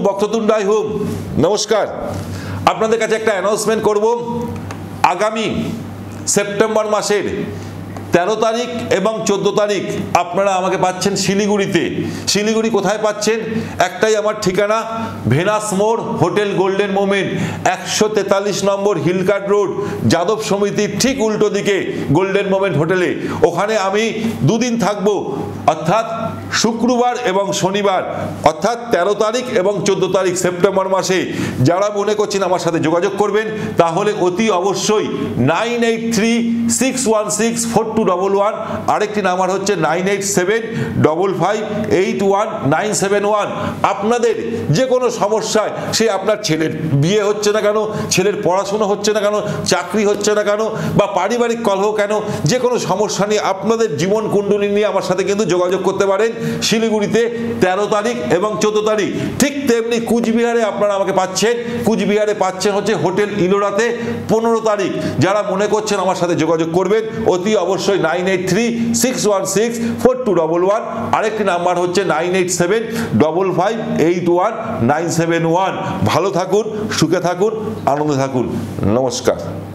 বক্রতুণ্ডায় হুম। নমস্কার, আপনাদের কাছে একটা অ্যানাউন্সমেন্ট করব। আগামী সেপ্টেম্বর মাসের 13 তারিখ এবং 14 তারিখ আপনারা আমাকে পাচ্ছেন শিলিগুড়িতে। শিলিগুড়ি কোথায় পাচ্ছেন? একটাই আমার ঠিকানা, ভেনাস মোড়, হোটেল গোল্ডেন মোমেন্ট, 143 নম্বর হিলকার্ট রোড, যাদব সমিতির ঠিক উল্টো দিকে গোল্ডেন মোমেন্ট হোটেলে। ওখানে আমি দুদিন থাকবো, অর্থাৎ শুক্রবার এবং শনিবার, অর্থাৎ 13 তারিখ এবং 14 তারিখ সেপ্টেম্বর মাসে। যারা মনে করছেন আমার সাথে যোগাযোগ করবেন, তাহলে অতি অবশ্যই 9836164211, আরেকটি নাম্বার হচ্ছে 9875581971। আপনাদের যে কোনো সমস্যায়, সে আপনার ছেলের বিয়ে হচ্ছে না কেন, ছেলের পড়াশোনা হচ্ছে না কেন, চাকরি হচ্ছে না কেন, বা পারিবারিক কলহ কেন, যে কোনো সমস্যা নিয়ে আপনাদের জীবন কুণ্ডলী নিয়ে আমার সাথে কিন্তু যোগাযোগ করতে পারেন। শিলিগুড়িতে 13 তারিখ এবং 14 তারিখ। ঠিক তেমনি কুচবিহারে আপনারা আমাকে পাচ্ছেন, কুচবিহারে পাচ্ছেন হচ্ছে হোটেল ইলোরাতে 15 তারিখ। যারা মনে করছেন আমার সাথে যোগাযোগ করবেন, অতি অবশ্যই 9836164211, আরেকটি নাম্বার হচ্ছে 9875581971। ভালো থাকুন, সুখে থাকুন, আনন্দে থাকুন। নমস্কার।